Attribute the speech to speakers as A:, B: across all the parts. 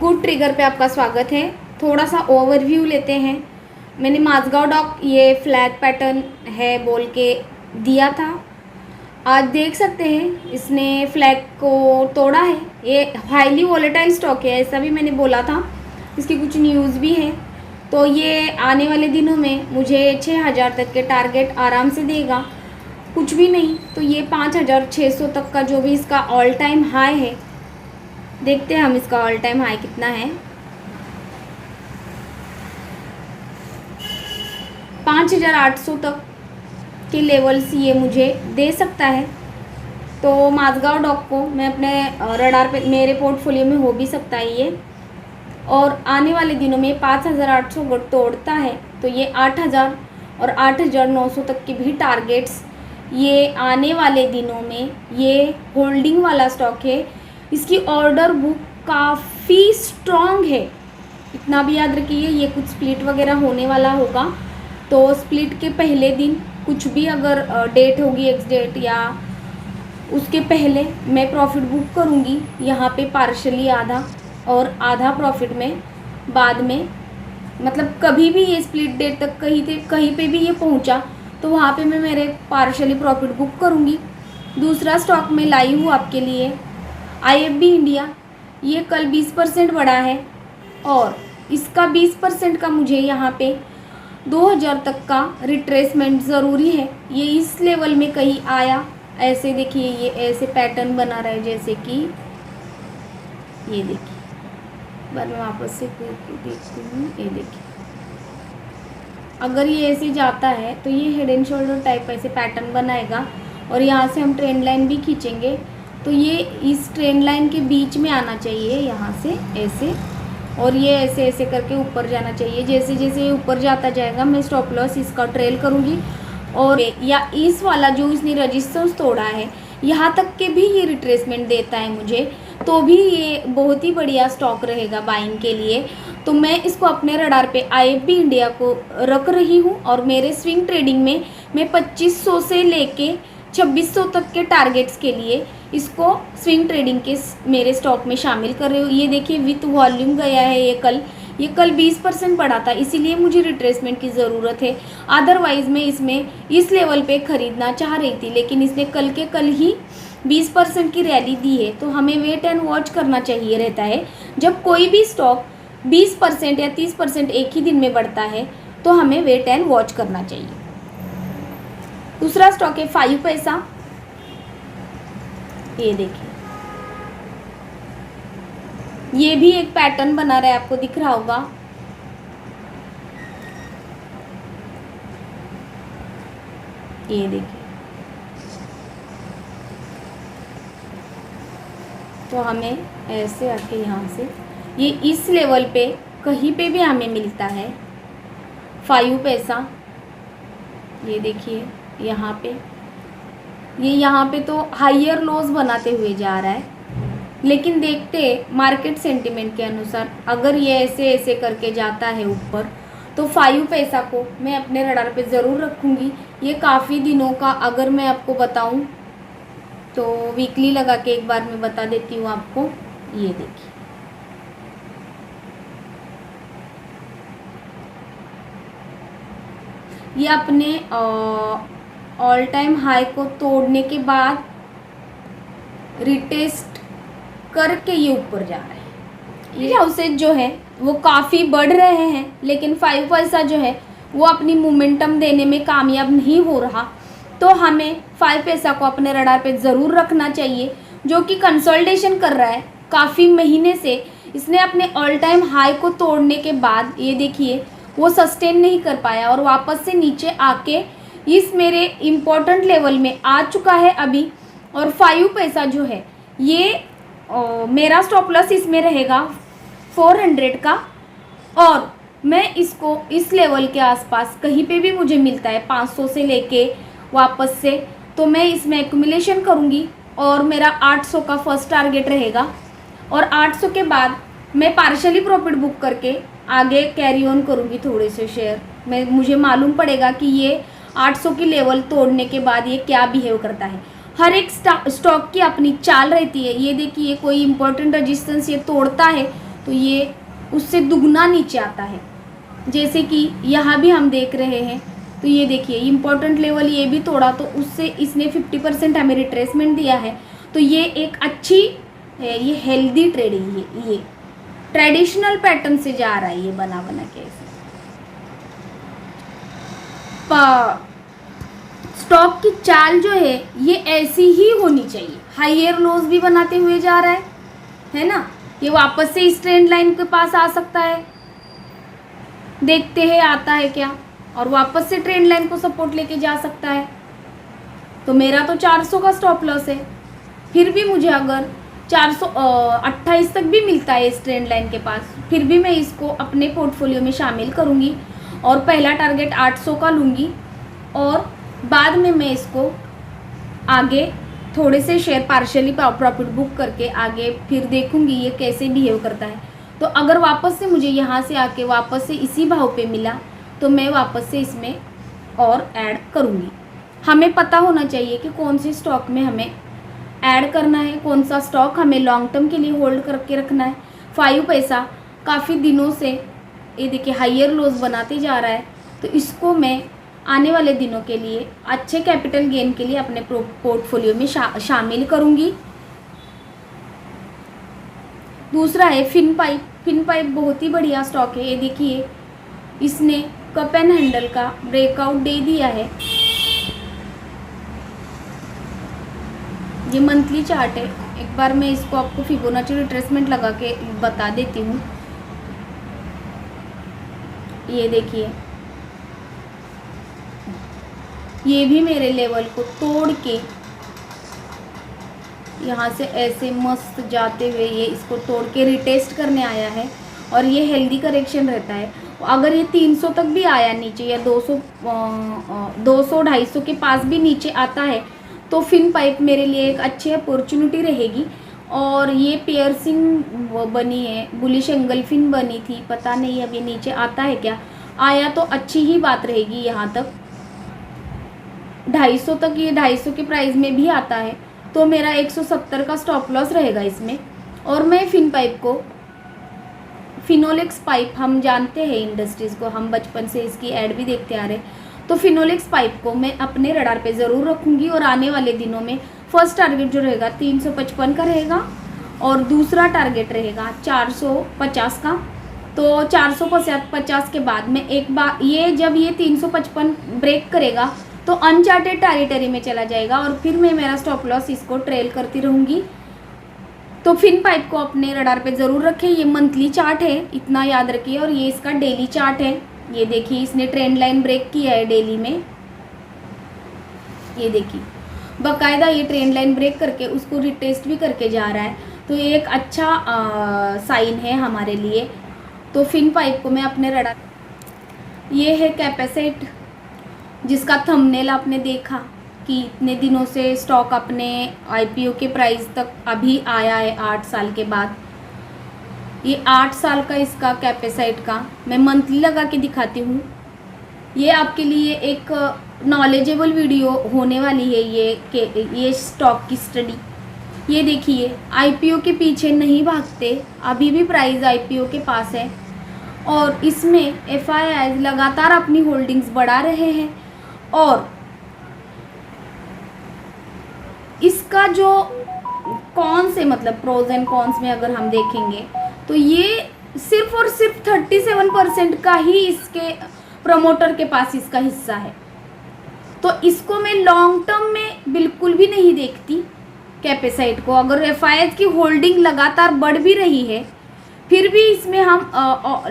A: Good trigger पे आपका स्वागत है। थोड़ा सा ओवरव्यू लेते हैं। मैंने माझगांव डॉक ये फ्लैग पैटर्न है बोल के दिया था। आज देख सकते हैं इसने फ्लैग को तोड़ा है। ये हाईली वॉलेटाइल स्टॉक है, ऐसा भी मैंने बोला था। इसकी कुछ न्यूज़ भी है, तो ये आने वाले दिनों में मुझे 6000 तक के टारगेट आराम से देगा। कुछ भी नहीं तो ये 5600 तक का जो भी इसका ऑल टाइम हाई है, देखते हैं हम इसका ऑल टाइम हाई कितना है। 5800 तक के लेवल्स ये मुझे दे सकता है। तो माझगांव डॉक को मैं अपने रडार पे, मेरे पोर्टफोलियो में हो भी सकता है ये। और आने वाले दिनों में 5800 को तोड़ता है तो ये 8000 और 8900 तक के भी टारगेट्स ये आने वाले दिनों में। ये होल्डिंग वाला स्टॉक है, इसकी ऑर्डर बुक काफ़ी स्ट्रॉन्ग है। इतना भी याद रखिए, ये कुछ स्प्लिट वगैरह होने वाला होगा, तो स्प्लिट के पहले दिन कुछ भी अगर डेट होगी, एक्स डेट या उसके पहले, मैं प्रॉफिट बुक करूँगी यहाँ पे पार्शली आधा और आधा प्रॉफिट में बाद में। मतलब कभी भी ये स्प्लिट डेट तक कहीं पे भी ये पहुँचा तो वहाँ पे मैं मेरे पार्शली प्रॉफिट बुक करूँगी। दूसरा स्टॉक मैं लाई हूँ आपके लिए IFB इंडिया। ये कल 20% बढ़ा है और इसका 20% का मुझे यहाँ पे 2000 तक का रिट्रेसमेंट ज़रूरी है। ये इस लेवल में कहीं आया, ऐसे देखिए ये ऐसे पैटर्न बना रहा है, जैसे कि ये देखिए, बार मैं वापस से देखती हूँ, ये देखिए अगर ये ऐसे जाता है तो ये हेड एंड शोल्डर टाइप ऐसे पैटर्न बनाएगा और यहाँ से हम ट्रेंड लाइन भी खींचेंगे तो ये इस ट्रेंड लाइन के बीच में आना चाहिए, यहाँ से ऐसे, और ये ऐसे ऐसे करके ऊपर जाना चाहिए। जैसे जैसे ये ऊपर जाता जाएगा मैं स्टॉप लॉस इसका ट्रेल करूँगी। और या इस वाला जो इसने रजिस्टेंस तोड़ा है, यहाँ तक के भी ये रिट्रेसमेंट देता है मुझे, तो भी ये बहुत ही बढ़िया स्टॉक रहेगा बाइंग के लिए। तो मैं इसको अपने रडार पे IFB इंडिया को रख रही हूँ और मेरे स्विंग ट्रेडिंग में मैं 2500 से लेके 2600 तक के टारगेट्स के लिए इसको स्विंग ट्रेडिंग के मेरे स्टॉक में शामिल कर रही हूँ। ये देखिए विथ वॉल्यूम गया है ये कल 20% बढ़ा था, इसीलिए मुझे रिट्रेसमेंट की ज़रूरत है। अदरवाइज़ मैं इसमें इस लेवल पे ख़रीदना चाह रही थी, लेकिन इसने कल के कल ही 20% की रैली दी है, तो हमें वेट एंड वॉच करना चाहिए रहता है। जब कोई भी स्टॉक 20% या 30% एक ही दिन में बढ़ता है तो हमें वेट एंड वॉच करना चाहिए। दूसरा स्टॉक है 5 पैसा। ये देखिए ये भी एक पैटर्न बना रहा है, आपको दिख रहा होगा। ये देखिए, तो हमें ऐसे आके यहाँ से ये इस लेवल पे कहीं पे भी हमें मिलता है 5 पैसा। ये देखिए यहाँ पे, ये यहाँ पे तो हायर लोज बनाते हुए जा रहा है, लेकिन देखते मार्केट सेंटिमेंट के अनुसार अगर ये ऐसे ऐसे करके जाता है ऊपर तो 5 पैसा को मैं अपने रडार पे ज़रूर रखूँगी। ये काफ़ी दिनों का, अगर मैं आपको बताऊँ तो वीकली लगा के एक बार मैं बता देती हूँ आपको। ये देखिए ये अपने ऑल टाइम हाई को तोड़ने के बाद रिटेस्ट करके ये ऊपर जा रहा है। ये हाउसेज जो है वो काफ़ी बढ़ रहे हैं, लेकिन 5 पैसा जो है वो अपनी मोमेंटम देने में कामयाब नहीं हो रहा। तो हमें 5 पैसा को अपने रडार पे ज़रूर रखना चाहिए, जो कि कंसोलिडेशन कर रहा है काफ़ी महीने से। इसने अपने ऑल टाइम हाई को तोड़ने के बाद ये देखिए वो सस्टेन नहीं कर पाया और वापस से नीचे आके इस मेरे इम्पोर्टेंट लेवल में आ चुका है अभी। और 5 पैसा जो है ये मेरा स्टॉप लॉस इसमें रहेगा 400 का, और मैं इसको इस लेवल के आसपास कहीं पे भी मुझे मिलता है 500 से लेके वापस से, तो मैं इसमें एक्यूमुलेशन करूँगी और मेरा 800 का फर्स्ट टारगेट रहेगा। और 800 के बाद मैं पार्शली प्रॉफिट बुक करके आगे कैरी ऑन करूँगी थोड़े से शेयर। मुझे मालूम पड़ेगा कि ये 800 की लेवल तोड़ने के बाद ये क्या बिहेव करता है। हर एक स्टॉक की अपनी चाल रहती है। ये देखिए कोई इंपॉर्टेंट रेजिस्टेंस ये तोड़ता है तो ये उससे दुगना नीचे आता है। जैसे कि यहाँ भी हम देख रहे हैं, तो ये देखिए इम्पोर्टेंट लेवल ये भी तोड़ा, तो उससे इसने 50% हमें रिट्रेसमेंट दिया है। तो ये एक अच्छी ये हेल्दी ट्रेड है, ये ट्रेडिशनल पैटर्न से जा रहा है ये बना के ऐसे। स्टॉक की चाल जो है ये ऐसी ही होनी चाहिए। हायर लोज भी बनाते हुए जा रहा है ना। ये वापस से इस ट्रेंड लाइन के पास आ सकता है, देखते हैं आता है क्या, और वापस से ट्रेंड लाइन को सपोर्ट लेके जा सकता है। तो मेरा तो 400 का स्टॉप लॉस है, फिर भी मुझे अगर 428 तक भी मिलता है इस ट्रेंड लाइन के पास, फिर भी मैं इसको अपने पोर्टफोलियो में शामिल करूँगी और पहला टारगेट 800 का लूँगी, और बाद में मैं इसको आगे थोड़े से शेयर पार्शियली प्रॉफिट बुक करके आगे फिर देखूँगी ये कैसे बिहेव करता है। तो अगर वापस से मुझे यहाँ से आके वापस से इसी भाव पे मिला तो मैं वापस से इसमें और ऐड करूँगी। हमें पता होना चाहिए कि कौन से स्टॉक में हमें ऐड करना है, कौन सा स्टॉक हमें लॉन्ग टर्म के लिए होल्ड करके रखना है। 5 पैसा काफ़ी दिनों से ये देखिए हायर लोज बनाते जा रहा है, तो इसको मैं आने वाले दिनों के लिए अच्छे कैपिटल गेन के लिए अपने पोर्टफोलियो में शामिल करूँगी। दूसरा है फिन पाइप। फिन पाइप बहुत ही बढ़िया स्टॉक है। ये देखिए इसने कप एंड हैंडल का ब्रेकआउट दे दिया है। ये मंथली चार्ट है, एक बार मैं इसको आपको फिबोनाची रिट्रेसमेंट लगा के बता देती हूँ। ये देखिए ये भी मेरे लेवल को तोड़ के यहाँ से ऐसे मस्त जाते हुए ये इसको तोड़ के रिटेस्ट करने आया है, और ये हेल्दी करेक्शन रहता है। अगर ये 300 तक भी आया नीचे या 200-250 के पास भी नीचे आता है तो फिन पाइप मेरे लिए एक अच्छी अपॉर्चुनिटी रहेगी। और ये पियर्सिंग बनी है, बुलिश एंगलफिन बनी थी, पता नहीं अब ये नीचे आता है क्या, आया तो अच्छी ही बात रहेगी। यहाँ तक 250 तक, ये 250 के प्राइस में भी आता है तो मेरा 170 का स्टॉप लॉस रहेगा इसमें। और मैं फिन पाइप को, फिनोलेक्स पाइप हम जानते हैं इंडस्ट्रीज़ को, हम बचपन से इसकी ऐड भी देखते आ रहे, तो फिनोलेक्स पाइप को मैं अपने रडार पे ज़रूर रखूँगी। और आने वाले दिनों में फर्स्ट टारगेट जो रहेगा 355 का रहेगा, और दूसरा टारगेट रहेगा 450 का। तो 450 के बाद में एक बार ये जब ये 355 ब्रेक करेगा तो अनचार्टेड टेरिटरी में चला जाएगा, और फिर मैं मेरा स्टॉप लॉस इसको ट्रेल करती रहूँगी। तो फिन पाइप को अपने रडार पे ज़रूर रखें। ये मंथली चार्ट है, इतना याद रखिए, और ये इसका डेली चार्ट है। ये देखिए इसने ट्रेंड लाइन ब्रेक किया है डेली में, ये देखिए बाकायदा ये ट्रेंड लाइन ब्रेक करके उसको रिटेस्ट भी करके जा रहा है, तो ये एक अच्छा साइन है हमारे लिए। तो फिन पाइप को मैं अपने रडार, ये है कैपेसिट जिसका थंबनेल आपने देखा कि इतने दिनों से स्टॉक अपने आईपीओ के प्राइस तक अभी आया है 8 साल के बाद। ये 8 साल का इसका कैपेसाइट का मैं मंथली लगा के दिखाती हूँ। ये आपके लिए एक नॉलेजेबल वीडियो होने वाली है ये स्टॉक की स्टडी। ये देखिए आईपीओ के पीछे नहीं भागते, अभी भी प्राइस आईपीओ के पास है, और इसमें एफआईआई लगातार अपनी होल्डिंग्स बढ़ा रहे हैं। और इसका जो कौन से मतलब प्रोज एंड कॉन्स में अगर हम देखेंगे तो ये सिर्फ और सिर्फ 37% का ही इसके प्रमोटर के पास इसका हिस्सा है। तो इसको मैं लॉन्ग टर्म में बिल्कुल भी नहीं देखती कैपेसाइट को। अगर एफआईआई की होल्डिंग लगातार बढ़ भी रही है फिर भी इसमें हम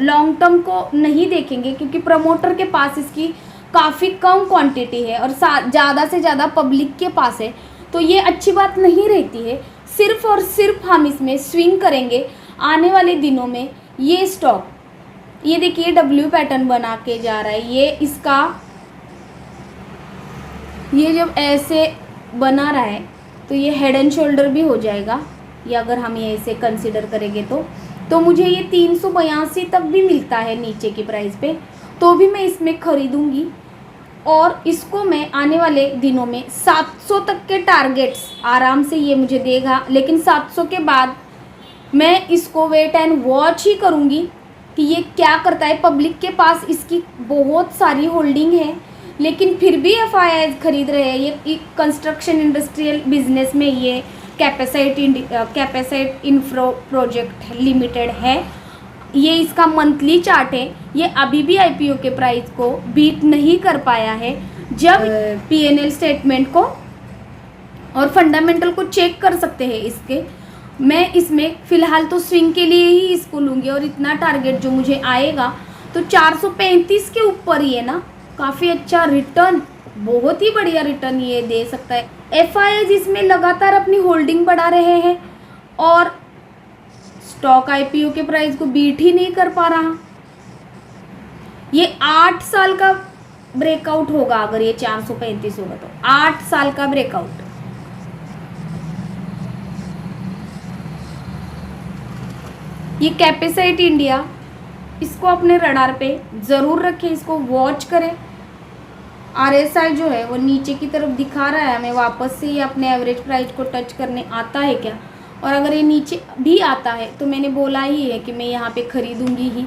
A: लॉन्ग टर्म को नहीं देखेंगे, क्योंकि प्रमोटर के पास इसकी काफ़ी कम क्वांटिटी है और ज़्यादा से ज़्यादा पब्लिक के पास है, तो ये अच्छी बात नहीं रहती है। सिर्फ और सिर्फ हम इसमें स्विंग करेंगे आने वाले दिनों में। ये स्टॉक ये देखिए डब्ल्यू पैटर्न बना के जा रहा है, ये इसका ये जब ऐसे बना रहा है तो ये हेड एंड शोल्डर भी हो जाएगा, ये अगर हम ये इसे कंसिडर करेंगे तो मुझे ये 382 तक भी मिलता है नीचे की प्राइस पे, तो भी मैं इसमें ख़रीदूँगी। और इसको मैं आने वाले दिनों में 700 तक के टारगेट्स आराम से ये मुझे देगा, लेकिन 700 के बाद मैं इसको वेट एंड वॉच ही करूँगी कि ये क्या करता है। पब्लिक के पास इसकी बहुत सारी होल्डिंग है, लेकिन फिर भी FIIs खरीद रहे हैं। ये कंस्ट्रक्शन इंडस्ट्रियल बिजनेस में ये कैपेसाइट इंफ्रा प्रोजेक्ट लिमिटेड है। ये इसका मंथली चार्ट है। ये अभी भी IPO के प्राइस को बीट नहीं कर पाया है। जब P&L स्टेटमेंट को और फंडामेंटल को चेक कर सकते हैं इसके, मैं इसमें फ़िलहाल तो स्विंग के लिए ही इसको लूँगी। और इतना टारगेट जो मुझे आएगा तो 435 के ऊपर ही है ना, काफ़ी अच्छा रिटर्न, बहुत ही बढ़िया रिटर्न ये दे सकता है। FIIs इसमें लगातार अपनी होल्डिंग बढ़ा रहे हैं और स्टॉक IPO के प्राइस को बीट ही नहीं कर पा रहा। ये 8 साल का ब्रेकआउट होगा। अगर ये 435 होगा तो 8 साल का ब्रेकआउट। ये कैपेसाइट इंडिया, इसको अपने रडार पे ज़रूर रखें, इसको वॉच करें। RSI जो है वो नीचे की तरफ दिखा रहा है हमें, वापस से ये अपने एवरेज प्राइस को टच करने आता है क्या। और अगर ये नीचे भी आता है तो मैंने बोला ही है कि मैं यहाँ पे ख़रीदूँगी ही।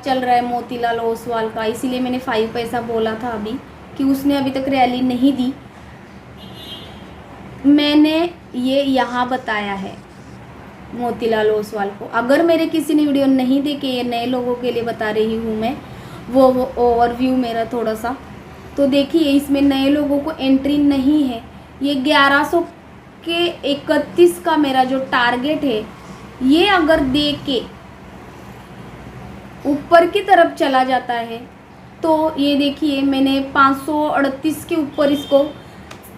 A: चल रहा है मोतीलाल ओसवाल का, इसीलिए मैंने 5 पैसा बोला था अभी कि उसने अभी तक रैली नहीं दी। मैंने ये यहाँ बताया है मोतीलाल ओसवाल को। अगर मेरे किसी ने वीडियो नहीं देखे, ये नए लोगों के लिए बता रही हूँ मैं, वो ओवरव्यू मेरा थोड़ा सा, तो देखिए इसमें नए लोगों को एंट्री नहीं है। ये 1100 के 31 का मेरा जो टारगेट है, ये अगर दे के ऊपर की तरफ चला जाता है तो ये देखिए मैंने 538 के ऊपर इसको,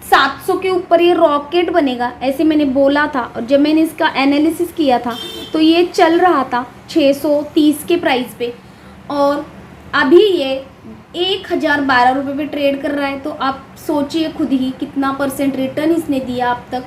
A: 700 के ऊपर ये रॉकेट बनेगा ऐसे मैंने बोला था। और जब मैंने इसका एनालिसिस किया था तो ये चल रहा था 630 के प्राइस पे, और अभी ये 1012 रुपये पे ट्रेड कर रहा है। तो आप सोचिए खुद ही कितना % रिटर्न इसने दिया अब तक।